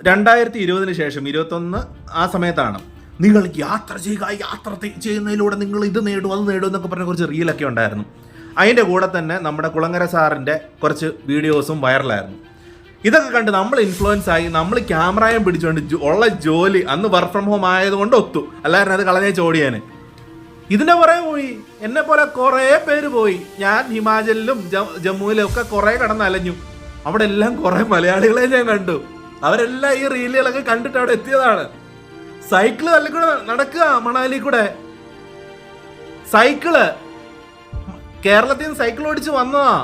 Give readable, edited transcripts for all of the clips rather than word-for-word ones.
2020 ശേഷം 21 ആ സമയത്താണ് നിങ്ങൾ യാത്ര ചെയ്യുക, യാത്ര ചെയ്യുന്നതിലൂടെ നിങ്ങൾ ഇത് നേടും അത് നേടും എന്നൊക്കെ പറഞ്ഞ കുറച്ച് റീലൊക്കെ ഉണ്ടായിരുന്നു. അതിൻ്റെ കൂടെ തന്നെ നമ്മുടെ കുളങ്ങര സാറിൻ്റെ കുറച്ച് വീഡിയോസും വൈറലായിരുന്നു. ഇതൊക്കെ കണ്ട് നമ്മൾ ഇൻഫ്ലുവൻസ് ആയി, നമ്മൾ ക്യാമറയും പിടിച്ചുകൊണ്ട് ഉള്ള ജോലി അന്ന് വർക്ക് ഫ്രം ഹോം ആയതുകൊണ്ട് ഒത്തു, അല്ലായിരുന്നു അത് കളഞ്ഞേ ചോടിയാൻ. ഇതിൻ്റെ പുറകെ പോയി എന്നെ പോലെ കുറേ പേര് പോയി. ഞാൻ ഹിമാചലിലും ജമ്മുവിലും ഒക്കെ കുറേ കടന്നലഞ്ഞു. അവിടെ എല്ലാം കുറേ മലയാളികളെ ഞാൻ കണ്ടു. അവരെല്ലാം ഈ റീലുകളൊക്കെ കണ്ടിട്ട് അവിടെ എത്തിയതാണ്. സൈക്കിള് തല്ലിക്കൂടെ നടക്കുക മണാലി കൂടെ. സൈക്കിള് കേരളത്തിൽ നിന്ന് സൈക്കിൾ ഓടിച്ച് വന്നതാ.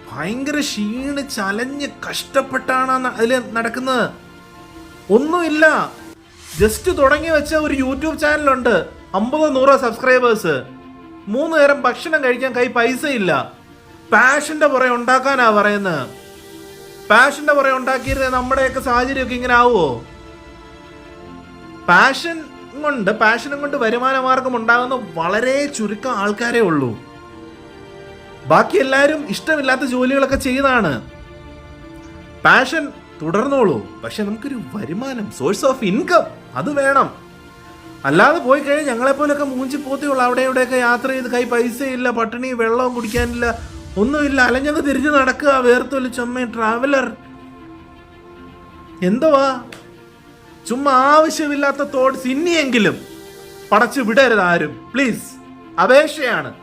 ഭയങ്കര ക്ഷീണിച്ചലഞ്ഞ് കഷ്ടപ്പെട്ടാണ് അതിൽ നടക്കുന്നത്. ഒന്നുമില്ല, ജസ്റ്റ് തുടങ്ങി വെച്ച ഒരു യൂട്യൂബ് ചാനലുണ്ട്, 50-100 സബ്സ്ക്രൈബേഴ്സ്. 3 നേരം ഭക്ഷണം കഴിക്കാൻ കൈ പൈസ ഇല്ല. പാഷന്റെ പുറകെ ഉണ്ടാക്കാനാ പറയുന്നത്. പാഷന്റെ പുറകെ ഉണ്ടാക്കിയിരുന്ന നമ്മുടെയൊക്കെ സാഹചര്യമൊക്കെ ഇങ്ങനെ ആവുമോ? പാഷനും കൊണ്ട് വരുമാന മാർഗം ഉണ്ടാകുന്ന വളരെ ചുരുക്കം ആൾക്കാരേ ഉള്ളൂ. ബാക്കി എല്ലാവരും ഇഷ്ടമില്ലാത്ത ജോലികളൊക്കെ ചെയ്യുന്നതാണ്. പാഷൻ തുടർന്നോളൂ, പക്ഷെ നമുക്കൊരു വരുമാനം, സോഴ്സ് ഓഫ് ഇൻകം അത് വേണം. അല്ലാതെ പോയി കഴിഞ്ഞാൽ ഞങ്ങളെപ്പോലൊക്കെ മൂഞ്ചി പോത്തേയുള്ളൂ. അവിടെ ഇവിടെയൊക്കെ യാത്ര ചെയ്ത് കൈ പൈസ ഇല്ല, പട്ടിണി, വെള്ളവും കുടിക്കാനില്ല, ഒന്നുമില്ല, അലഞ്ഞങ്ങ് തിരിഞ്ഞ് നടക്കുക, വേർത്തൊലി ചുമ്മ ട്രാവലർ. എന്തുവാ ചുമ്മാ ആവശ്യമില്ലാത്ത തോട്ട്സ് ഇനിയെങ്കിലും പടച്ചു വിടരുത് ആരും, പ്ലീസ്, അപേക്ഷയാണ്.